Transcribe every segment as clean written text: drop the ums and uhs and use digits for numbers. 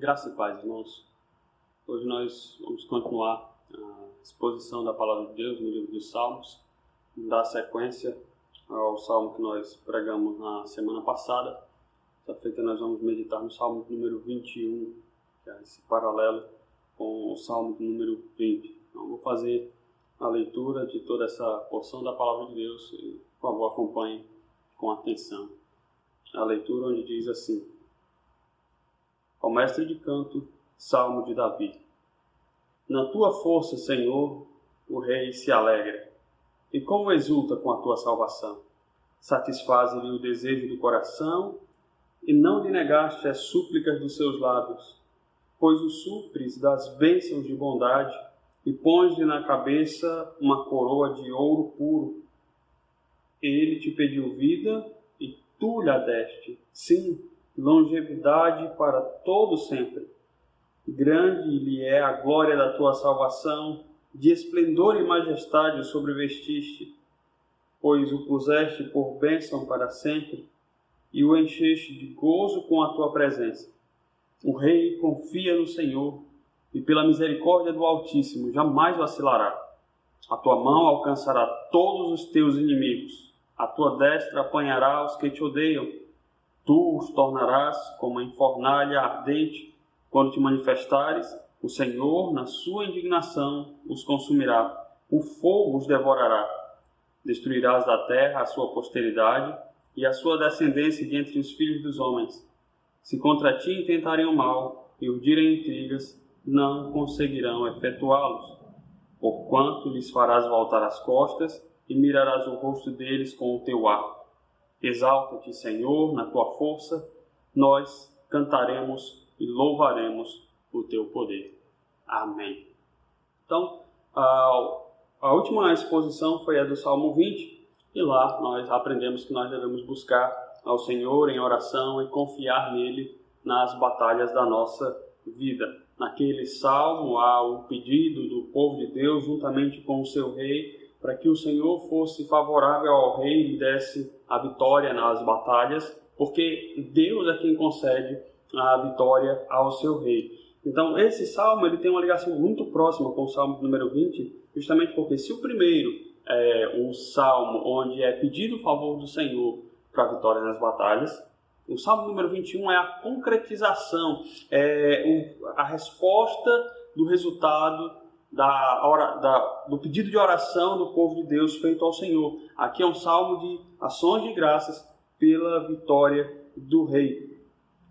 Graça e paz, irmãos. Hoje nós vamos continuar a exposição da Palavra de Deus no livro dos Salmos, dar sequência ao Salmo que nós pregamos na semana passada. Essa feita nós vamos meditar no Salmo número 21, que é esse paralelo com o Salmo número 20. Então vou fazer a leitura de toda essa porção da Palavra de Deus e, por favor, acompanhe com atenção. A leitura onde diz assim: ao mestre de canto, Salmo de Davi. Na tua força, Senhor, o rei se alegra, e como exulta com a tua salvação. Satisfaze-lhe o desejo do coração, e não lhe negaste as súplicas dos seus lábios, pois o supres das bênçãos de bondade, e pões-lhe na cabeça uma coroa de ouro puro. Ele te pediu vida, e tu lhe a deste, sim, longevidade para todo sempre. Grande lhe é a glória da tua salvação, de esplendor e majestade o sobrevestiste, pois o puseste por bênção para sempre, e o encheste de gozo com a tua presença. O rei confia no Senhor, e pela misericórdia do Altíssimo jamais vacilará. A tua mão alcançará todos os teus inimigos, a tua destra apanhará os que te odeiam. Tu os tornarás como em fornalha ardente, quando te manifestares, o Senhor, na sua indignação, os consumirá, o fogo os devorará. Destruirás da terra a sua posteridade e a sua descendência de entre os filhos dos homens. Se contra ti intentarem o mal e urdirem intrigas, não conseguirão efetuá-los, porquanto lhes farás voltar as costas e mirarás o rosto deles com o teu arco. Exalta-te, Senhor, na tua força, nós cantaremos e louvaremos o teu poder. Amém. Então, a última exposição foi a do Salmo 20, e lá nós aprendemos que nós devemos buscar ao Senhor em oração e confiar nele nas batalhas da nossa vida. Naquele salmo há o pedido do povo de Deus, juntamente com o seu rei, para que o Senhor fosse favorável ao rei e lhe desse a vitória nas batalhas, porque Deus é quem concede a vitória ao seu rei. Então, esse salmo ele tem uma ligação muito próxima com o salmo número 20, justamente porque se o primeiro é um salmo onde é pedido o favor do Senhor para a vitória nas batalhas, o salmo número 21 é a concretização, a resposta do resultado do pedido de oração do povo de Deus feito ao Senhor. Aqui é um salmo de ações de graças pela vitória do rei.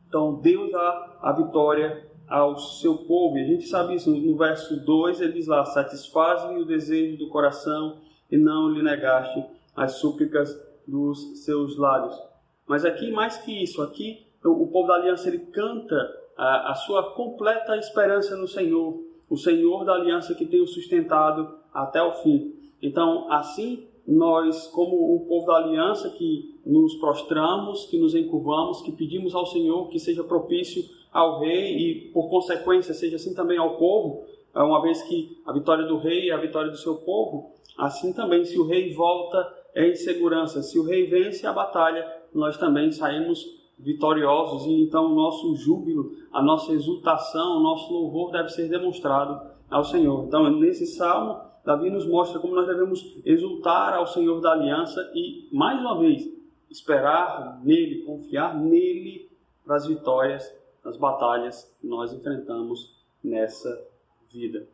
Então, Deus dá a vitória ao seu povo. E a gente sabe isso. No verso 2, ele diz lá: satisfaz-lhe o desejo do coração e não lhe negaste as súplicas dos seus lábios. Mas aqui, mais que isso, aqui o povo da aliança ele canta a sua completa esperança no Senhor. O Senhor da aliança que tem o sustentado até o fim. Então, assim, nós, como o povo da aliança, que nos prostramos, que nos encurvamos, que pedimos ao Senhor que seja propício ao rei e, por consequência, seja assim também ao povo, uma vez que a vitória do rei é a vitória do seu povo, assim também, se o rei volta em segurança, se o rei vence a batalha, nós também saímos vitoriosos, e então o nosso júbilo, a nossa exultação, o nosso louvor deve ser demonstrado ao Senhor. Então, nesse salmo, Davi nos mostra como nós devemos exultar ao Senhor da aliança e, mais uma vez, esperar nele, confiar nele para as vitórias, nas batalhas que nós enfrentamos nessa vida.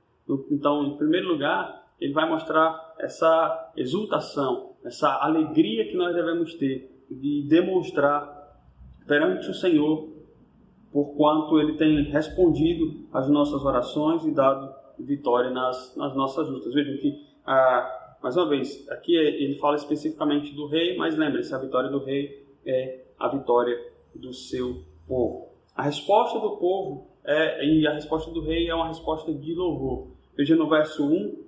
Então, em primeiro lugar, ele vai mostrar essa exultação, essa alegria que nós devemos ter de demonstrar perante o Senhor, porquanto Ele tem respondido às nossas orações e dado vitória nas nossas lutas. Vejam que, mais uma vez, aqui ele fala especificamente do rei, mas lembre-se, a vitória do rei é a vitória do seu povo. A resposta do povo e a resposta do rei é uma resposta de louvor. Veja no verso 1,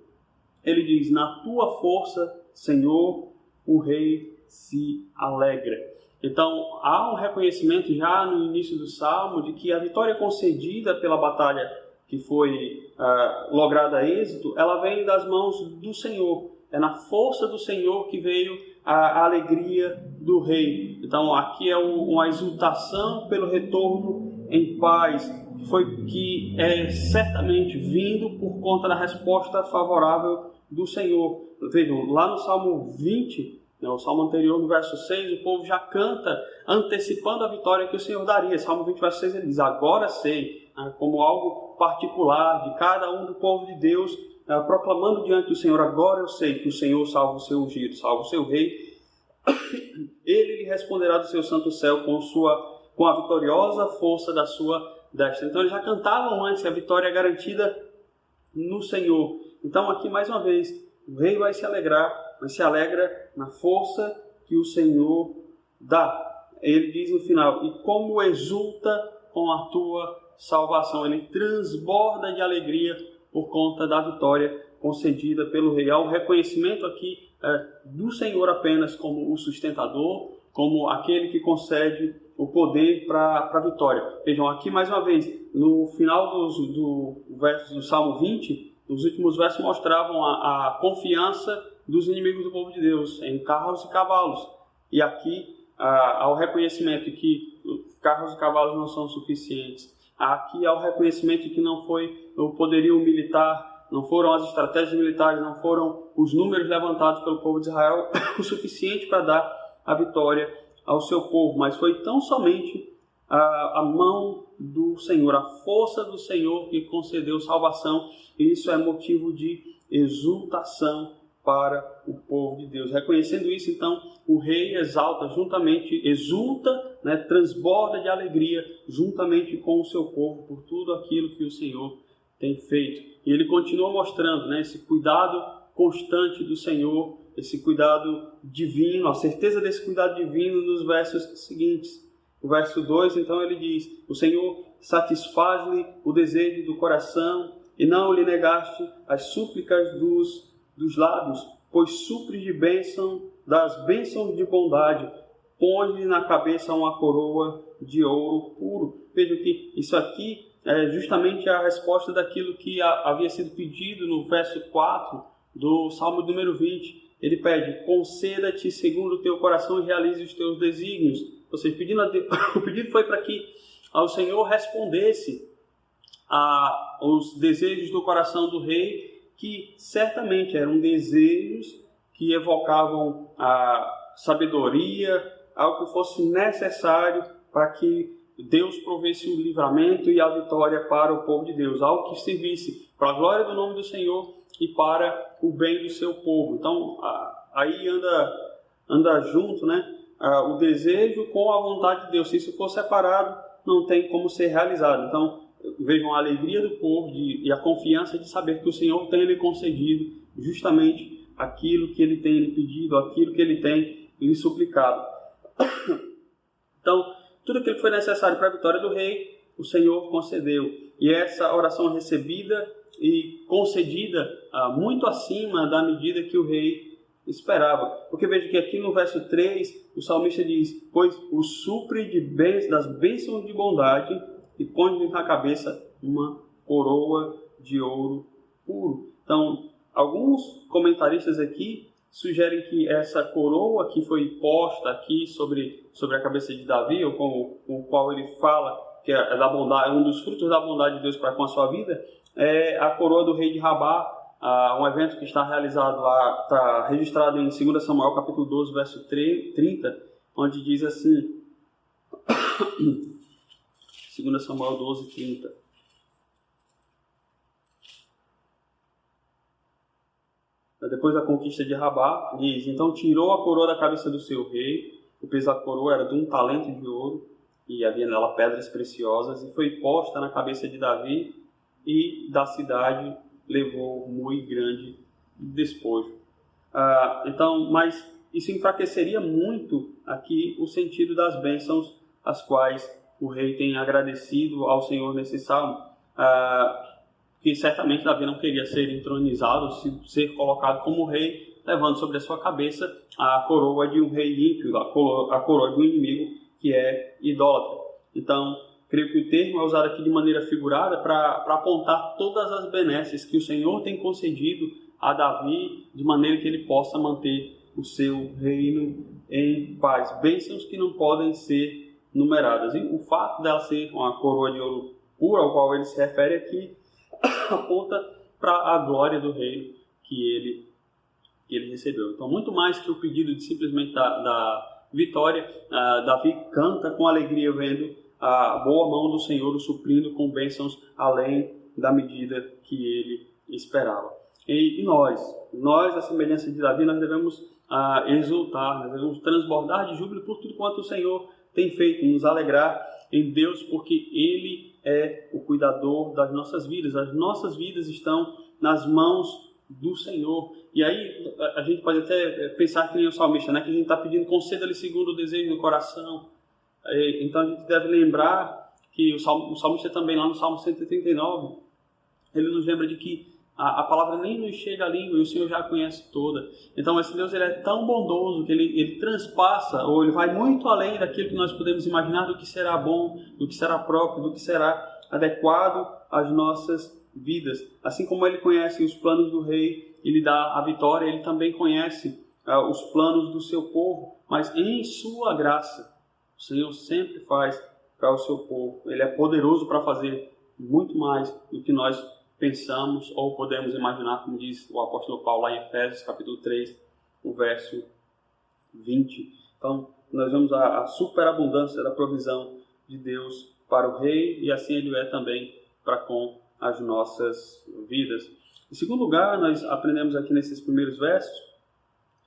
ele diz: na tua força, Senhor, o rei se alegra. Então, há um reconhecimento já no início do Salmo de que a vitória concedida pela batalha que foi lograda a êxito, ela vem das mãos do Senhor. É na força do Senhor que veio a alegria do rei. Então, aqui é uma exultação pelo retorno em paz que é certamente vindo por conta da resposta favorável do Senhor. Vejam, lá no Salmo 20, o Salmo anterior, no verso 6, o povo já canta antecipando a vitória que o Senhor daria. Salmo 20, verso 6, ele diz: agora sei, como algo particular de cada um do povo de Deus, proclamando diante do Senhor: agora eu sei que o Senhor salva o seu ungido, salva o seu rei. Ele lhe responderá do seu santo céu com a vitoriosa força da sua destra. Então eles já cantavam antes que a vitória é garantida no Senhor. Então aqui mais uma vez, o rei vai se alegrar, mas se alegra na força que o Senhor dá. Ele diz no final: e como exulta com a tua salvação. Ele transborda de alegria por conta da vitória concedida pelo rei. Há um reconhecimento aqui do Senhor apenas como o sustentador, como aquele que concede o poder para a vitória. Vejam, aqui mais uma vez, no final do Salmo 20, os últimos versos mostravam a confiança dos inimigos do povo de Deus em carros e cavalos. E aqui há o reconhecimento que carros e cavalos não são suficientes. Aqui há o reconhecimento de que não foi o poderio militar, não foram as estratégias militares, não foram os números levantados pelo povo de Israel o suficiente para dar a vitória ao seu povo, mas foi tão somente a mão do Senhor, a força do Senhor que concedeu salvação, e isso é motivo de exultação para o povo de Deus. Reconhecendo isso, então, o rei exulta, transborda de alegria juntamente com o seu povo por tudo aquilo que o Senhor tem feito. E ele continua mostrando esse cuidado constante do Senhor, esse cuidado divino, a certeza desse cuidado divino nos versos seguintes. O verso 2, então, ele diz: o Senhor satisfaz-lhe o desejo do coração e não lhe negaste as súplicas dos lábios, pois supre de bênção, das bênçãos de bondade, põe-lhe na cabeça uma coroa de ouro puro. Veja que isso aqui é justamente a resposta daquilo que havia sido pedido no verso 4 do Salmo número 20. Ele pede: conceda-te segundo o teu coração e realize os teus desígnios. Ou seja, o pedido foi para que o Senhor respondesse aos desejos do coração do rei, que certamente eram desejos que evocavam a sabedoria, algo que fosse necessário para que Deus provesse o livramento e a vitória para o povo de Deus, algo que servisse para a glória do nome do Senhor e para o bem do seu povo. Então, aí anda junto, o desejo com a vontade de Deus. Se isso for separado, não tem como ser realizado. Então, vejam a alegria do povo e a confiança de saber que o Senhor tem lhe concedido justamente aquilo que ele tem lhe pedido, aquilo que ele tem lhe suplicado. Então, tudo aquilo que foi necessário para a vitória do rei, o Senhor concedeu. E essa oração recebida e concedida muito acima da medida que o rei esperava. Porque veja que aqui no verso 3, o salmista diz: pois o supre das bênçãos de bondade e põe-lhe na cabeça uma coroa de ouro puro. Então, alguns comentaristas aqui sugerem que essa coroa que foi posta aqui sobre a cabeça de Davi, ou com o qual ele fala que é da bondade, um dos frutos da bondade de Deus para com a sua vida, é a coroa do rei de Rabá, um evento que está realizado lá, está registrado em 2 Samuel capítulo 12, verso 30, onde diz assim, 2 Samuel 12, 30. Depois da conquista de Rabá, diz: então tirou a coroa da cabeça do seu rei, o peso da coroa era de 1 talento de ouro, e havia nela pedras preciosas, e foi posta na cabeça de Davi, e da cidade levou muito grande despojo. Então, mas isso enfraqueceria muito aqui o sentido das bênçãos as quais o rei tem agradecido ao Senhor nesse salmo, que certamente Davi não queria ser entronizado, ser colocado como rei, levando sobre a sua cabeça a coroa de um rei ímpio, a coroa de um inimigo que é idólatra. Então, creio que o termo é usado aqui de maneira figurada para apontar todas as benesses que o Senhor tem concedido a Davi, de maneira que ele possa manter o seu reino em paz. Bênçãos que não podem ser numeradas. E o fato dela ser uma coroa de ouro puro ao qual ele se refere aqui aponta para a glória do reino que ele recebeu. Então, muito mais que o pedido de simplesmente da vitória, Davi canta com alegria vendo a boa mão do Senhor o suprindo com bênçãos além da medida que ele esperava. E nós, a semelhança de Davi, nós devemos exultar, nós devemos transbordar de júbilo por tudo quanto o Senhor tem feito, nos alegrar em Deus, porque Ele é o cuidador das nossas vidas. As nossas vidas estão nas mãos do Senhor. E aí a gente pode até pensar que nem o salmista, né? Que a gente está pedindo, conceda-lhe segundo o desejo do coração. Então a gente deve lembrar que o salmista também, lá no Salmo 139, ele nos lembra de que a palavra nem nos chega à língua e o Senhor já a conhece toda. Então esse Deus ele é tão bondoso que ele transpassa, ou ele vai muito além daquilo que nós podemos imaginar, do que será bom, do que será próprio, do que será adequado às nossas vidas. Assim como ele conhece os planos do rei, ele dá a vitória, ele também conhece os planos do seu povo, mas em sua graça, o Senhor sempre faz para o seu povo. Ele é poderoso para fazer muito mais do que nós pensamos ou podemos imaginar, como diz o apóstolo Paulo lá em Efésios, capítulo 3, o verso 20. Então, nós vemos a superabundância da provisão de Deus para o rei, e assim ele é também para com as nossas vidas. Em segundo lugar, nós aprendemos aqui nesses primeiros versos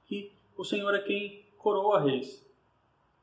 que o Senhor é quem coroa reis.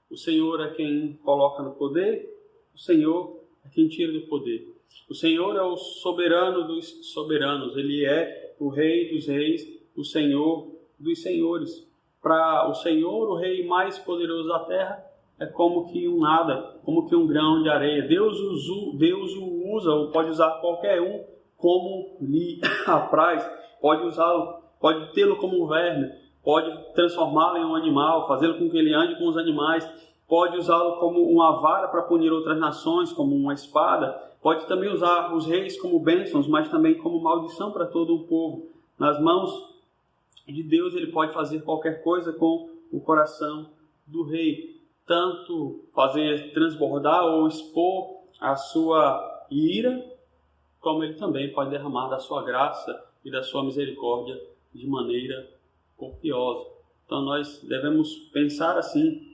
O Senhor é quem coloca no poder, o Senhor é quem tira do poder. O Senhor é o soberano dos soberanos, Ele é o Rei dos reis, o Senhor dos senhores. Para o Senhor, o Rei mais poderoso da terra, é como que um nada, como que um grão de areia. Deus o usa, ou pode usar qualquer um como lhe apraz. Pode usá-lo, pode tê-lo como um verme, pode transformá-lo em um animal, fazê-lo com que ele ande com os animais, pode usá-lo como uma vara para punir outras nações, como uma espada. Pode também usar os reis como bênçãos, mas também como maldição para todo o povo. Nas mãos de Deus, ele pode fazer qualquer coisa com o coração do rei. Tanto fazer transbordar ou expor a sua ira, como ele também pode derramar da sua graça e da sua misericórdia de maneira copiosa. Então nós devemos pensar assim,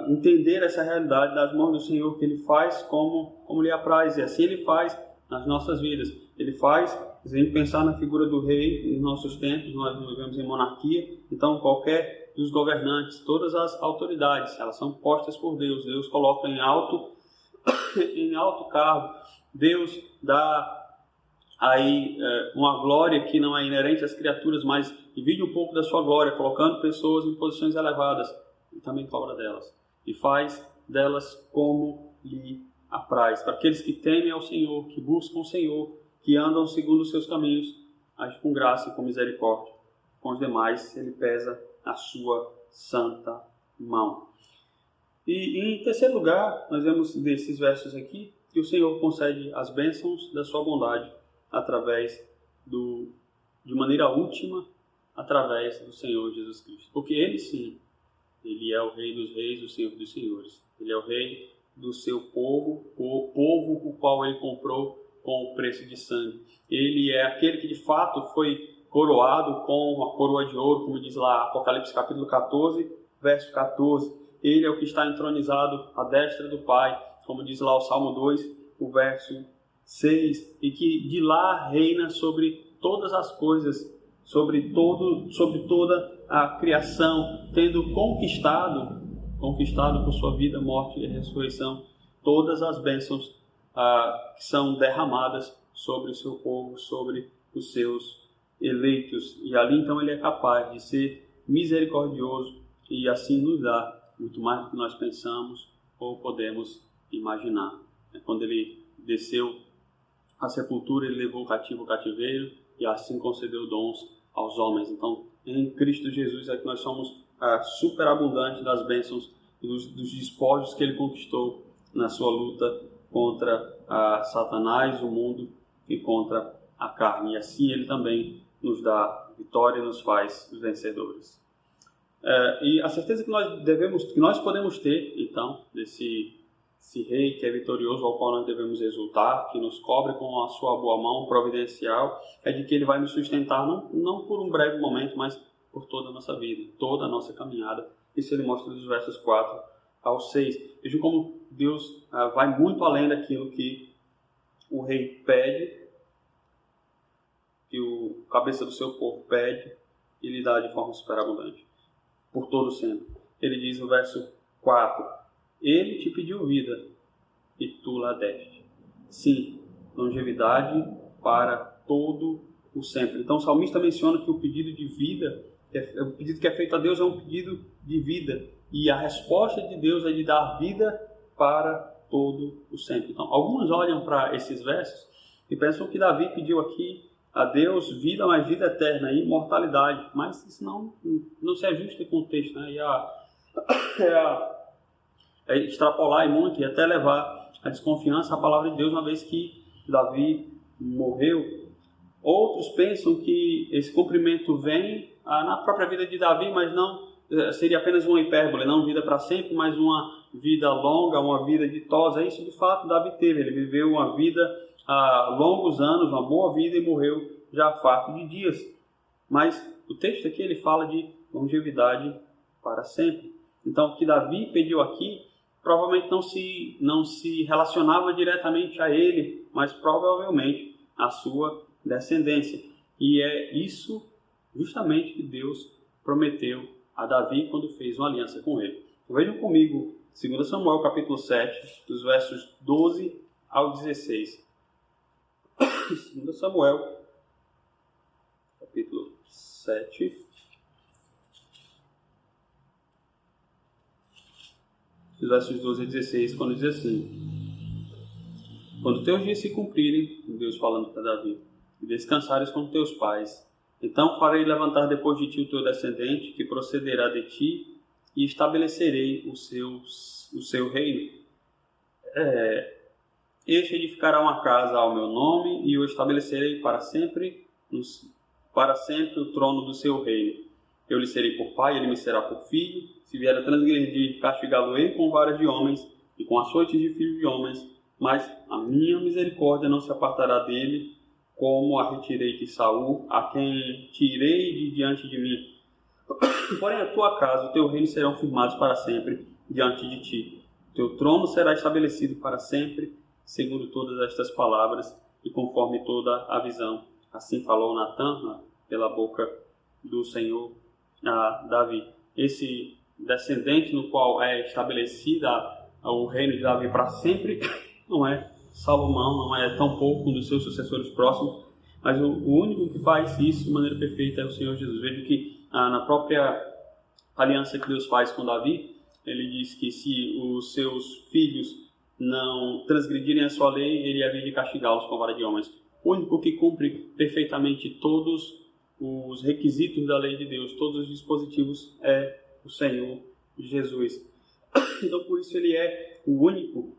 entender essa realidade das mãos do Senhor, que Ele faz como lhe apraz, e assim Ele faz nas nossas vidas. Ele faz, se a gente pensar na figura do rei em nossos tempos, nós vivemos em monarquia, então qualquer dos governantes, todas as autoridades, elas são postas por Deus. Deus coloca em alto cargo. Deus dá aí uma glória que não é inerente às criaturas, mas divide um pouco da sua glória, colocando pessoas em posições elevadas, e também cobra delas, e faz delas como lhe apraz. Para aqueles que temem ao Senhor, que buscam o Senhor, que andam segundo os seus caminhos, age com graça e com misericórdia. Com os demais, Ele pesa a sua santa mão. E em terceiro lugar, nós vemos desses versos aqui, que o Senhor concede as bênçãos da sua bondade através de maneira última, através do Senhor Jesus Cristo. Porque Ele sim, Ele é o Rei dos reis, o Senhor dos senhores. Ele é o Rei do seu povo, o povo o qual Ele comprou com o preço de sangue. Ele é aquele que de fato foi coroado com uma coroa de ouro, como diz lá Apocalipse capítulo 14, verso 14. Ele é o que está entronizado à destra do Pai, como diz lá o Salmo 2, o verso 6, e que de lá reina sobre todas as coisas, sobre toda a criação, tendo conquistado por sua vida, morte e ressurreição, todas as bênçãos que são derramadas sobre o seu povo, sobre os seus eleitos. E ali então Ele é capaz de ser misericordioso e assim nos dá muito mais do que nós pensamos ou podemos imaginar. Quando Ele desceu à sepultura, Ele levou o cativo ao cativeiro e assim concedeu dons aos homens. Então, em Cristo Jesus é que nós somos superabundantes das bênçãos, dos despojos que Ele conquistou na sua luta contra Satanás, o mundo e contra a carne. E assim Ele também nos dá vitória e nos faz vencedores. E a certeza que nós podemos ter, então, esse rei que é vitorioso, ao qual nós devemos exultar, que nos cobre com a sua boa mão providencial, é de que ele vai nos sustentar não por um breve momento, mas por toda a nossa vida, toda a nossa caminhada. Isso ele mostra dos versos 4 ao 6. Vejam como Deus vai muito além daquilo que o rei pede, que o cabeça do seu povo pede, e lhe dá de forma superabundante, por todo sempre. Ele diz no verso 4, ele te pediu vida, e tu lá deste. Sim, longevidade para todo o sempre. Então o salmista menciona que o pedido de vida, o pedido que é feito a Deus é um pedido de vida, e a resposta de Deus é de dar vida para todo o sempre. Então, alguns olham para esses versos e pensam que Davi pediu aqui a Deus vida, mas vida eterna e imortalidade, mas isso não se ajusta com o texto, né? É extrapolar muito e até levar a desconfiança à palavra de Deus, uma vez que Davi morreu. Outros pensam que esse cumprimento vem na própria vida de Davi, mas não seria apenas uma hipérbole, não vida para sempre, mas uma vida longa, uma vida ditosa. Isso de fato Davi teve, ele viveu uma vida há longos anos, uma boa vida, e morreu já farto de dias. Mas o texto aqui ele fala de longevidade para sempre. Então o que Davi pediu aqui provavelmente não se relacionava diretamente a ele, mas provavelmente a sua descendência. E é isso justamente que Deus prometeu a Davi quando fez uma aliança com ele. Então, vejam comigo 2 Samuel capítulo 7, dos versos 12 ao 16. 2 Samuel capítulo 7, dos versos 12 a 16, quando diz assim: quando teus dias se cumprirem, Deus falando para Davi, e descansares com teus pais, então farei levantar depois de ti o teu descendente, que procederá de ti, e estabelecerei o seu reino. Este edificará uma casa ao meu nome, e o estabelecerei para sempre o trono do seu reino. Eu lhe serei por pai, ele me será por filho. Se vier a transgredir, castigá-lo-ei com varas de homens e com açoites de filhos de homens. Mas a minha misericórdia não se apartará dele, como a retirei de Saul, a quem tirei de diante de mim. Porém, a tua casa e o teu reino serão firmados para sempre diante de ti. O teu trono será estabelecido para sempre, segundo todas estas palavras e conforme toda a visão. Assim falou Natã pela boca do Senhor a Davi. Esse descendente no qual é estabelecida o reino de Davi para sempre não é Salomão, não é tão pouco um dos seus sucessores próximos, mas o único que faz isso de maneira perfeita é o Senhor Jesus. Veja que na própria aliança que Deus faz com Davi, ele diz que se os seus filhos não transgredirem a sua lei, ele havia de castigá-los com vara de homens. O único que cumpre perfeitamente todos os requisitos da lei de Deus, todos os dispositivos, é o Senhor Jesus. Então, por isso, ele é o único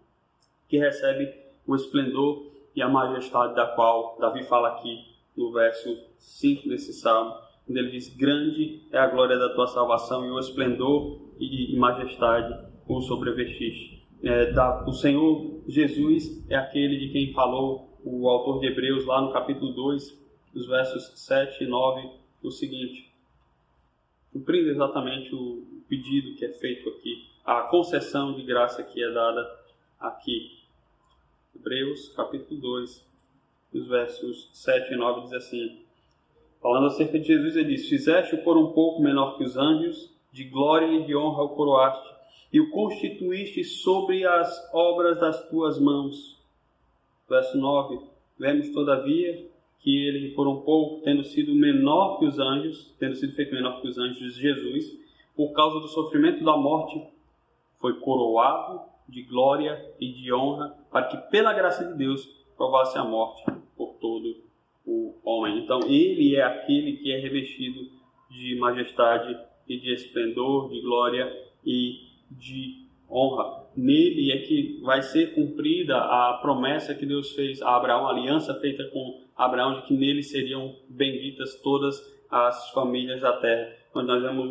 que recebe o esplendor e a majestade da qual Davi fala aqui no verso 5 desse salmo, quando ele diz: grande é a glória da tua salvação, e o esplendor e majestade o sobrevestiste. O Senhor Jesus é aquele de quem falou o autor de Hebreus lá no capítulo 2, dos versos 7 e 9, o seguinte, cumprindo exatamente o pedido que é feito aqui, a concessão de graça que é dada aqui. Hebreus capítulo 2, os versos 7 e 9 diz assim, falando acerca de Jesus, ele diz: fizeste-o por um pouco menor que os anjos, de glória e de honra o coroaste, e o constituíste sobre as obras das tuas mãos. Verso 9, vemos todavia que ele, por um pouco, tendo sido feito menor que os anjos, Jesus, por causa do sofrimento da morte, foi coroado de glória e de honra, para que pela graça de Deus provasse a morte por todo o homem. Então ele é aquele que é revestido de majestade e de esplendor, de glória e de honra. Nele é que vai ser cumprida a promessa que Deus fez a Abraão, a aliança feita com Abraão, de que nele seriam benditas todas as famílias da terra. Onde nós vemos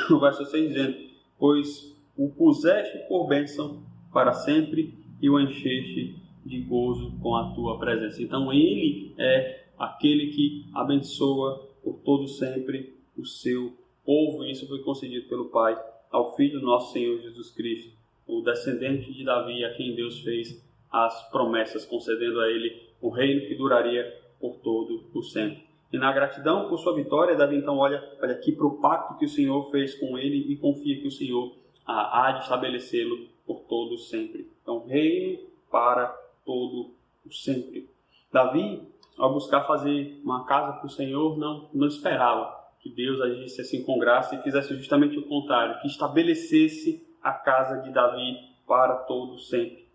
no verso 6 dizendo: pois o puseste por bênção para sempre e o encheste de gozo com a tua presença. Então ele é aquele que abençoa por todo sempre o seu povo, e isso foi concedido pelo Pai ao Filho do nosso Senhor Jesus Cristo, o descendente de Davi, a quem Deus fez as promessas, concedendo a ele um reino que duraria por todo o sempre. E na gratidão por sua vitória, Davi então olha aqui para o pacto que o Senhor fez com ele e confia que o Senhor há de estabelecê-lo por todo o sempre. Então, reino para todo o sempre. Davi, ao buscar fazer uma casa para o Senhor, não esperava que Deus agisse assim com graça e fizesse justamente o contrário, que estabelecesse a casa de Davi para todo sempre,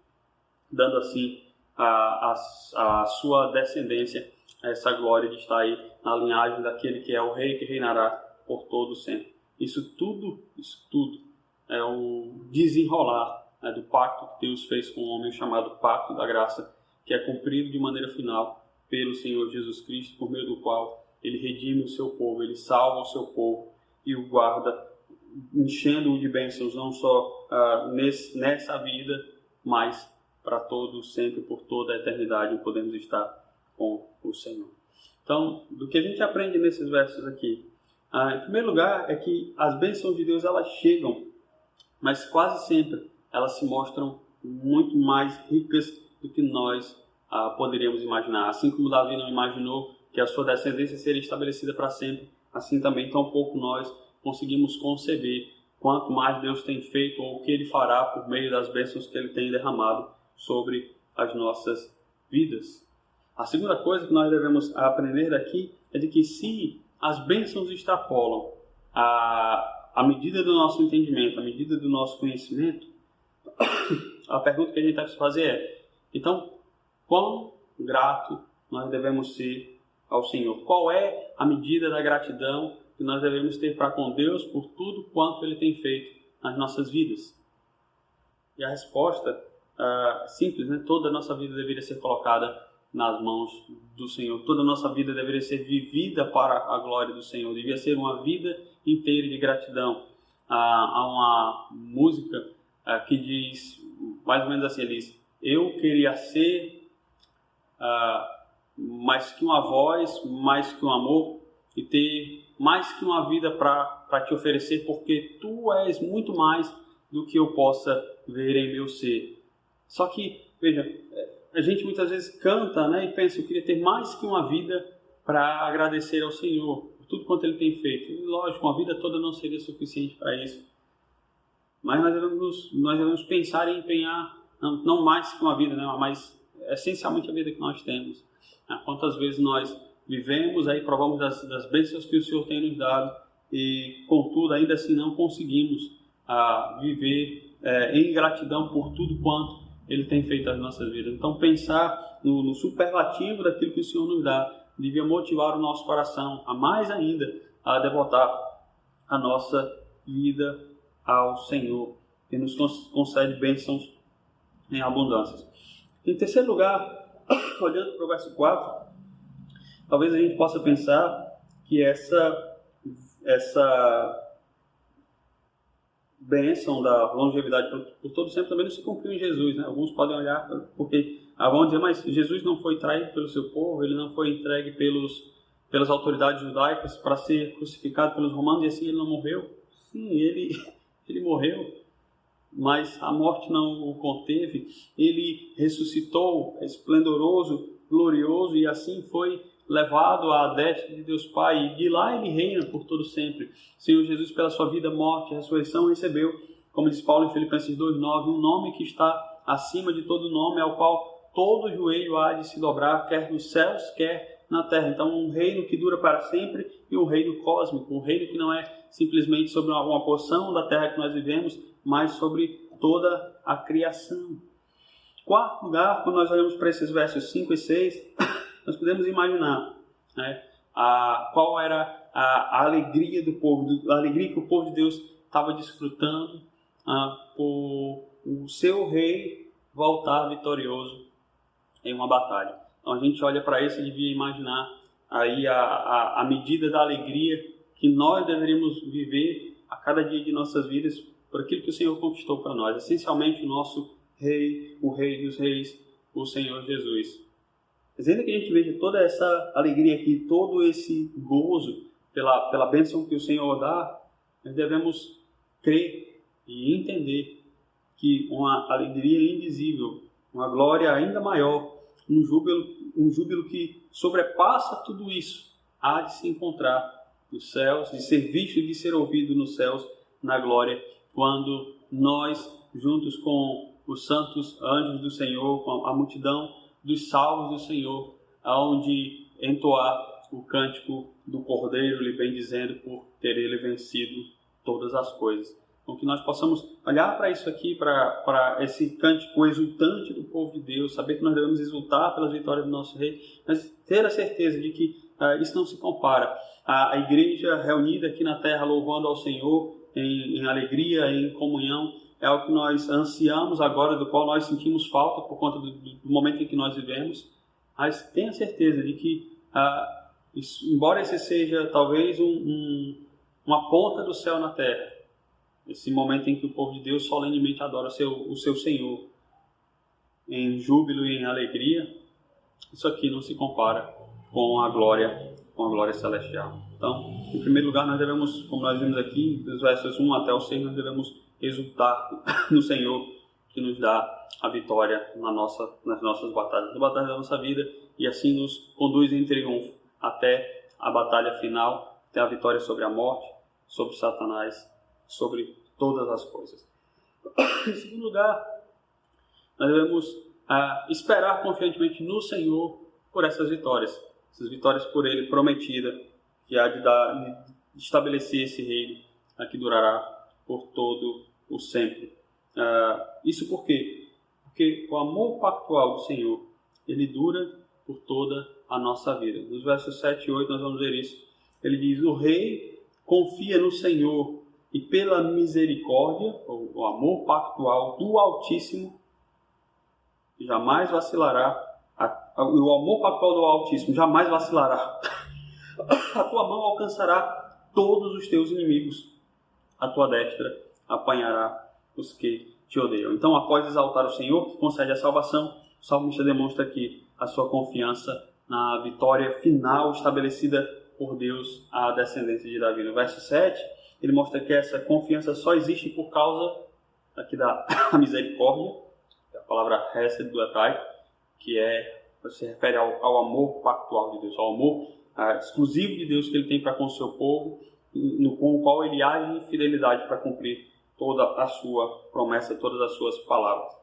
dando assim a sua descendência essa glória de estar aí na linhagem daquele que é o rei que reinará por todo sempre. Isso tudo é o desenrolar do pacto que Deus fez com o homem, chamado Pacto da Graça, que é cumprido de maneira final pelo Senhor Jesus Cristo, por meio do qual ele redime o seu povo, ele salva o seu povo e o guarda, enchendo-o de bênçãos, não só nessa vida, mas para todos, sempre, por toda a eternidade, podemos estar com o Senhor. Então, do que a gente aprende nesses versos aqui? Em primeiro lugar, é que as bênçãos de Deus, elas chegam, mas quase sempre elas se mostram muito mais ricas do que nós poderíamos imaginar. Assim como Davi não imaginou que a sua descendência seria estabelecida para sempre, assim também tampouco nós conseguimos conceber quanto mais Deus tem feito ou o que Ele fará por meio das bênçãos que Ele tem derramado sobre as nossas vidas. A segunda coisa que nós devemos aprender daqui é de que se as bênçãos extrapolam a medida do nosso entendimento, a medida do nosso conhecimento, a pergunta que a gente deve fazer é: então, quão grato nós devemos ser ao Senhor? Qual é a medida da gratidão que nós devemos ter para com Deus por tudo quanto Ele tem feito nas nossas vidas? E a resposta simples, né? Toda a nossa vida deveria ser colocada nas mãos do Senhor. Toda a nossa vida deveria ser vivida para a glória do Senhor. Devia ser uma vida inteira de gratidão. Há uma música que diz, mais ou menos assim, ele diz: eu queria ser mais que uma voz, mais que um amor, e ter mais que uma vida para te oferecer, porque tu és muito mais do que eu possa ver em meu ser. Só que, veja, a gente muitas vezes canta, né, e pensa: eu queria ter mais que uma vida para agradecer ao Senhor por tudo quanto Ele tem feito. E, lógico, uma vida toda não seria suficiente para isso. Mas nós devemos pensar e empenhar, não mais que uma vida, né, mas essencialmente a vida que nós temos. Quantas vezes nós vivemos, aí provamos das bênçãos que o Senhor tem nos dado e, contudo, ainda assim não conseguimos viver em gratidão por tudo quanto Ele tem feito nas nossas vidas. Então, pensar no superlativo daquilo que o Senhor nos dá devia motivar o nosso coração a mais ainda a devotar a nossa vida ao Senhor, que nos concede bênçãos em abundância. Em terceiro lugar, olhando para o verso 4, talvez a gente possa pensar que essa bênção da longevidade por todo sempre também não se cumpriu em Jesus, né? Alguns podem olhar porque vão dizer: mas Jesus não foi traído pelo seu povo, ele não foi entregue pelas autoridades judaicas para ser crucificado pelos romanos, e assim ele não morreu? Sim, ele morreu, mas a morte não o conteve. Ele ressuscitou, esplendoroso, glorioso, e assim foi levado à destra de Deus Pai, e de lá ele reina por todo sempre. O Senhor Jesus, pela sua vida, morte e ressurreição, recebeu, como diz Paulo em Filipenses 2,9, um nome que está acima de todo nome, ao qual todo joelho há de se dobrar, quer nos céus, quer na terra. Então, um reino que dura para sempre e um reino cósmico, um reino que não é simplesmente sobre uma porção da terra que nós vivemos, mas sobre toda a criação. Quarto lugar, quando nós olhamos para esses versos 5 e 6, nós podemos imaginar, né, qual era a alegria do povo, a alegria que o povo de Deus estava desfrutando por o seu rei voltar vitorioso em uma batalha. Então a gente olha para isso e devia imaginar aí a medida da alegria que nós deveríamos viver a cada dia de nossas vidas por aquilo que o Senhor conquistou para nós, essencialmente o nosso Rei, o Rei dos Reis, o Senhor Jesus. Mas ainda que a gente veja toda essa alegria aqui, todo esse gozo pela bênção que o Senhor dá, nós devemos crer e entender que uma alegria indizível, uma glória ainda maior, um júbilo que sobrepassa tudo isso, há de se encontrar nos céus, de ser visto e de ser ouvido nos céus, na glória, quando nós, juntos com os santos anjos do Senhor, com a multidão dos salvos do Senhor, aonde entoar o cântico do Cordeiro, lhe bem dizendo, por ter ele vencido todas as coisas. Então, que nós possamos olhar para isso aqui, para esse cântico exultante do povo de Deus, saber que nós devemos exultar pelas vitórias do nosso Rei, mas ter a certeza de que isso não se compara. A igreja reunida aqui na terra, louvando ao Senhor em alegria, em comunhão, é o que nós ansiamos agora, do qual nós sentimos falta por conta do momento em que nós vivemos. Mas tenha certeza de que, embora esse seja talvez uma ponta do céu na terra, esse momento em que o povo de Deus solenemente adora o seu Senhor, em júbilo e em alegria, isso aqui não se compara com a glória celestial. Então, em primeiro lugar, nós devemos, como nós vimos aqui, dos versos 1 até o 6, nós devemos exultar no Senhor, que nos dá a vitória nas nossas batalhas, nas batalhas da nossa vida, e assim nos conduz em triunfo até a batalha final, até a vitória sobre a morte, sobre Satanás, sobre todas as coisas. Em segundo lugar, nós devemos esperar confiantemente no Senhor por essas vitórias por Ele prometida, que há de estabelecer esse reino que durará por todo o sempre. Isso por quê? Porque o amor pactual do Senhor, ele dura por toda a nossa vida. Nos versos 7 e 8 nós vamos ver isso. Ele diz: o rei confia no Senhor, e pela misericórdia, o amor pactual do Altíssimo, jamais vacilará. O amor pactual do Altíssimo jamais vacilará. A tua mão alcançará todos os teus inimigos. A tua destra apanhará os que te odeiam. Então, após exaltar o Senhor, que concede a salvação, o salmista demonstra aqui a sua confiança na vitória final estabelecida por Deus à descendência de Davi. No verso 7, ele mostra que essa confiança só existe por causa aqui da misericórdia, a palavra hesed do hebraico, que se refere ao amor pactual de Deus, ao amor exclusivo de Deus que ele tem para com o seu povo, com o qual ele age em fidelidade para cumprir toda a sua promessa, todas as suas palavras.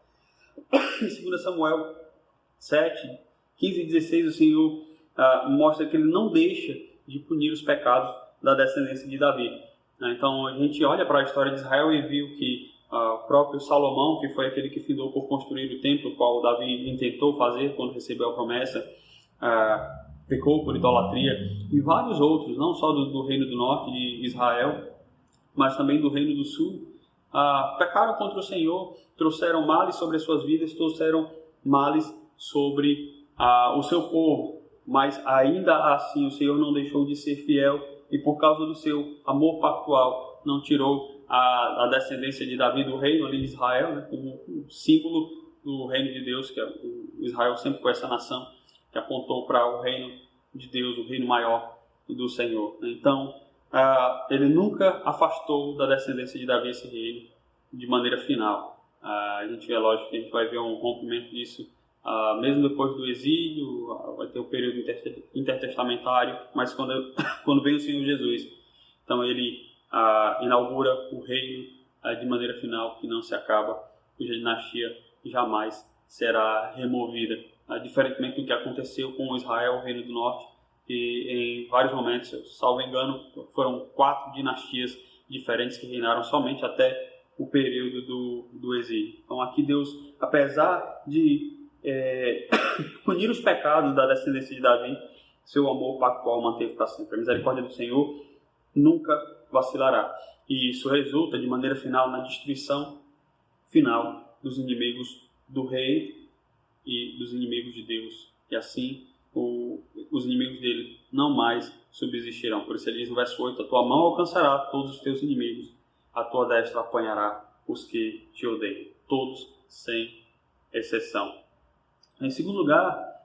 Em 2 Samuel 7, 15 e 16, o Senhor mostra que ele não deixa de punir os pecados da descendência de Davi. Então, a gente olha para a história de Israel e viu que o próprio Salomão, que foi aquele que findou por construir o templo, o qual Davi intentou fazer quando recebeu a promessa, pecou por idolatria, e vários outros, não só do reino do norte de Israel, mas também do reino do sul, pecaram contra o Senhor, trouxeram males sobre as suas vidas, trouxeram males sobre o seu povo, mas ainda assim o Senhor não deixou de ser fiel, e por causa do seu amor pactual não tirou a descendência de Davi do reino ali de Israel, né, como um símbolo do reino de Deus, que Israel sempre foi essa nação que apontou para o reino de Deus, o reino maior do Senhor. Então, ele nunca afastou da descendência de Davi esse reino de maneira final. A gente vê, lógico, que a gente vai ver um rompimento disso, mesmo depois do exílio, vai ter o período intertestamentário, mas quando vem o Senhor Jesus, então ele inaugura o reino de maneira final, que não se acaba, cuja dinastia jamais será removida. Diferentemente do que aconteceu com Israel, o reino do norte, que em vários momentos, salvo engano, foram 4 dinastias diferentes que reinaram somente até o período do exílio. Então aqui Deus, apesar de punir os pecados da descendência de Davi, seu amor pactual manteve para sempre. A misericórdia do Senhor nunca vacilará. E isso resulta de maneira final na destruição final dos inimigos do rei e dos inimigos de Deus. E assim os inimigos dele não mais subsistirão. Por isso ele diz no verso 8: a tua mão alcançará todos os teus inimigos, a tua destra apanhará os que te odeiam. Todos sem exceção. Em segundo lugar,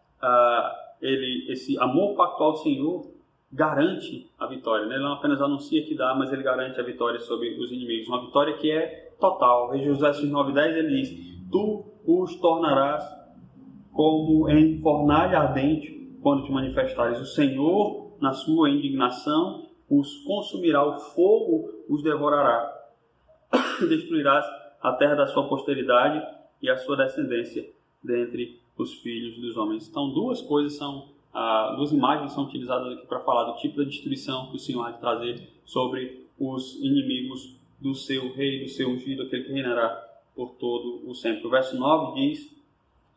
esse amor pactual do Senhor garante a vitória, né? Ele não apenas anuncia que dá, mas ele garante a vitória sobre os inimigos. Uma vitória que é total. Veja os versos 9 e 10, ele diz: tu os tornarás como em fornalha ardente quando te manifestares. O Senhor, na sua indignação, os consumirá, o fogo os devorará. Destruirás a terra da sua posteridade e a sua descendência dentre os filhos dos homens. Então, duas imagens são utilizadas aqui para falar do tipo de destruição que o Senhor há de trazer sobre os inimigos do seu rei, do seu ungido, aquele que reinará por todo o sempre. O verso 9 diz,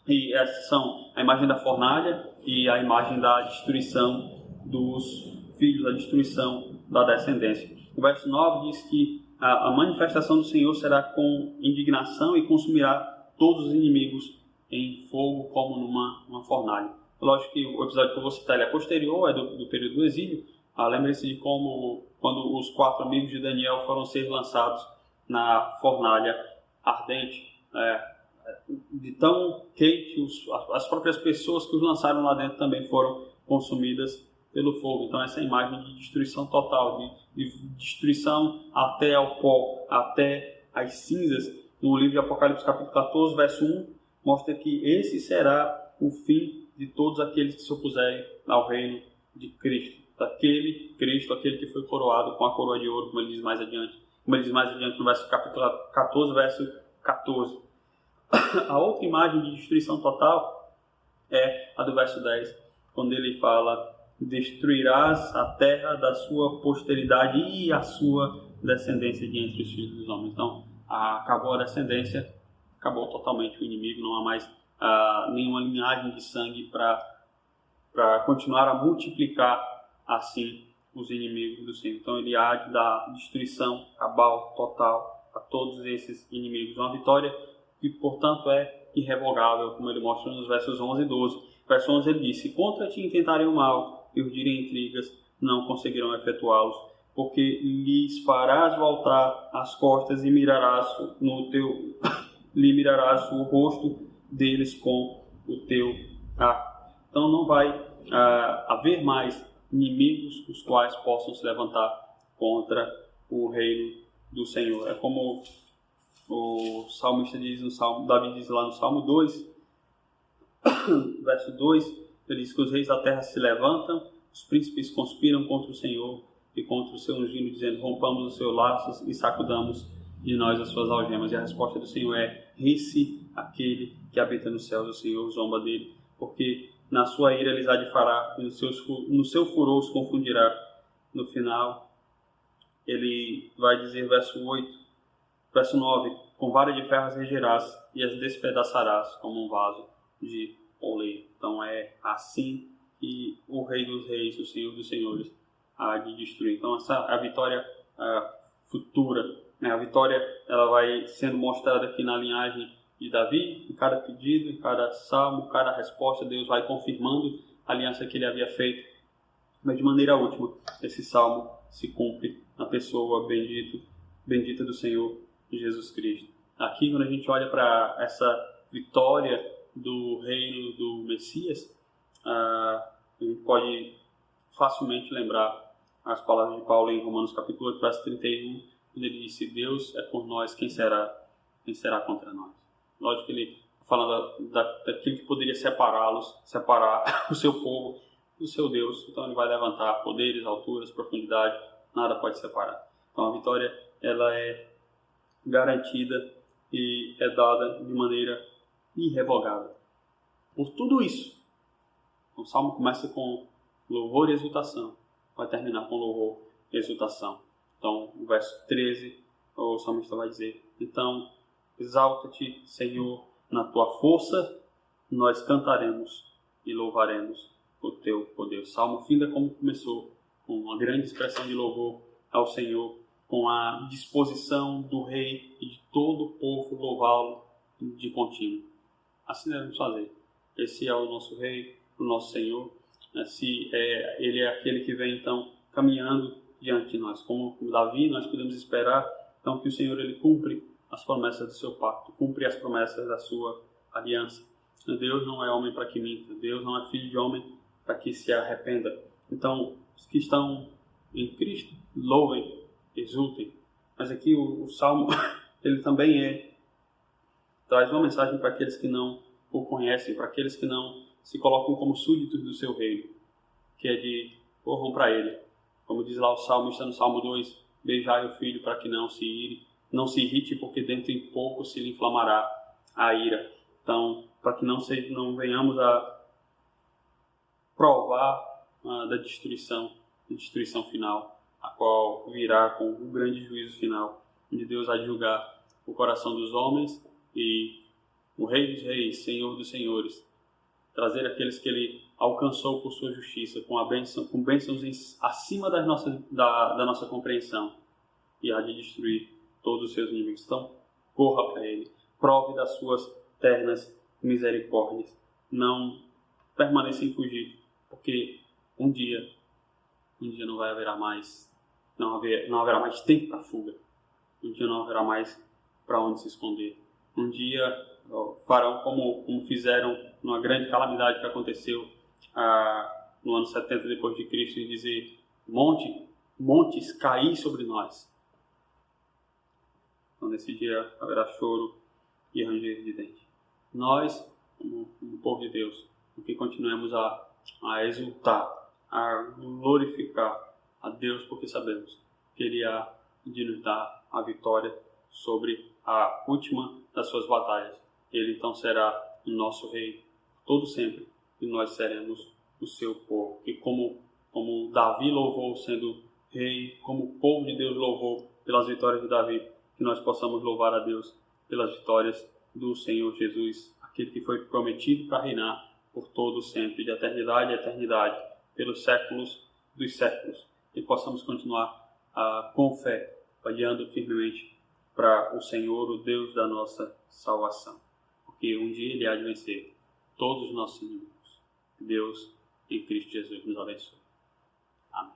e essas são a imagem da fornalha e a imagem da destruição dos filhos, a destruição da descendência. O verso 9 diz que a manifestação do Senhor será com indignação e consumirá todos os inimigos em fogo como numa fornalha. Lógico que o episódio que eu vou citar é posterior, é do período do exílio. Lembre-se de como, quando os 4 amigos de Daniel foram ser lançados na fornalha ardente, de tão quente, as próprias pessoas que os lançaram lá dentro também foram consumidas pelo fogo. Então essa imagem de destruição total, de destruição até ao pó, até as cinzas, no livro de Apocalipse capítulo 14, verso 1, mostra que esse será o fim de todos aqueles que se opuserem ao reino de Cristo. Daquele Cristo, aquele que foi coroado com a coroa de ouro, como ele diz mais adiante. Como ele diz mais adiante no verso capítulo 14, verso 14. A outra imagem de destruição total é a do verso 10, quando ele fala: destruirás a terra da sua posteridade e a sua descendência de entre os filhos dos homens. Então, acabou a descendência, acabou totalmente o inimigo, não há mais nenhuma linhagem de sangue para continuar a multiplicar assim os inimigos do Senhor. Então ele há de dar destruição cabal, total a todos esses inimigos. Uma vitória que, portanto, é irrevogável, como ele mostra nos versos 11 e 12. Verso 11 ele diz: se contra ti intentarem o mal e urdirem intrigas, não conseguirão efetuá-los, porque lhes farás voltar as costas e lhe mirarás o rosto deles com o teu arco. Então não vai haver mais inimigos os quais possam se levantar contra o reino do Senhor. É como o salmista diz Davi diz lá no Salmo 2, verso 2, ele diz que os reis da terra se levantam, os príncipes conspiram contra o Senhor e contra o seu ungido, dizendo: rompamos os seus laços e sacudamos de nós as suas algemas. E a resposta do Senhor é: ri-se aquele que habita nos céus, o Senhor zomba dele, porque na sua ira lhes há de fará, e no seu furor os confundirá. No final, ele vai dizer, verso 9: com vara de ferro as regerás e as despedaçarás como um vaso de oleiro. Então é assim que o Rei dos Reis, o Senhor dos Senhores, há de destruir. Então essa é a vitória futura. A vitória ela vai sendo mostrada aqui na linhagem de Davi, em cada pedido, em cada salmo, cada resposta. Deus vai confirmando a aliança que ele havia feito. Mas de maneira última, esse salmo se cumpre na pessoa bendita do Senhor Jesus Cristo. Aqui, quando a gente olha para essa vitória do reino do Messias, a gente pode facilmente lembrar as palavras de Paulo em Romanos capítulo 8, verso 31, quando ele disse: Deus é por nós, quem será contra nós? Lógico que ele fala daquilo que poderia separar o seu povo do seu Deus. Então ele vai levantar poderes, alturas, profundidade, nada pode separar. Então a vitória ela é garantida e é dada de maneira irrevogável. Por tudo isso, o salmo começa com louvor e exultação, vai terminar com louvor e exultação. Então, no verso 13, o salmista vai dizer: então, exalta-te, Senhor, na tua força, nós cantaremos e louvaremos o teu poder. O salmo finda como começou, com uma grande expressão de louvor ao Senhor, com a disposição do rei e de todo o povo louvá-lo de contínuo. Assim devemos fazer. Esse é o nosso rei, o nosso Senhor. Ele é aquele que vem então caminhando diante de nós. Como Davi, nós podemos esperar então que o Senhor ele cumpre as promessas do seu pacto, cumpre as promessas da sua aliança. Deus não é homem para que minta. Deus não é filho de homem para que se arrependa. Então, os que estão em Cristo, louvem, exultem. Mas aqui o Salmo, ele também traz uma mensagem para aqueles que não o conhecem, para aqueles que não se colocam como súditos do seu reino, que é de corram para ele. Como diz lá o salmista no Salmo 2, beijai o filho para que não se irrite, porque dentro em pouco se lhe inflamará a ira. Então, para que não venhamos a provar da destruição final, a qual virá com um grande juízo final, onde Deus há de julgar o coração dos homens e o Rei dos Reis, Senhor dos Senhores, trazer aqueles que Ele alcançou por sua justiça, com bênçãos acima da nossa compreensão, e há de destruir todos os seus inimigos. Então, corra para Ele, prove das suas ternas misericórdias, não permaneça em fugir, porque um dia não haverá mais tempo para fuga, um dia não haverá mais para onde se esconder. Um dia farão como fizeram numa grande calamidade que aconteceu no ano 70 depois de Cristo, e dizer: montes caí sobre nós. Então nesse dia haverá choro e ranger de dente. Nós, como povo de Deus, que continuemos a exultar, a glorificar a Deus, porque sabemos que Ele há de nos dar a vitória sobre a última das suas batalhas. Ele então será o nosso rei todo sempre, e nós seremos o seu povo. E como Davi louvou sendo rei, como o povo de Deus louvou pelas vitórias de Davi, que nós possamos louvar a Deus pelas vitórias do Senhor Jesus, aquele que foi prometido para reinar por todo sempre, de eternidade a eternidade, pelos séculos dos séculos. E possamos continuar com fé, olhando firmemente para o Senhor, o Deus da nossa salvação. Porque um dia Ele há de vencer todos os nossos inimigos. Deus, em Cristo Jesus, nos abençoe. Amém.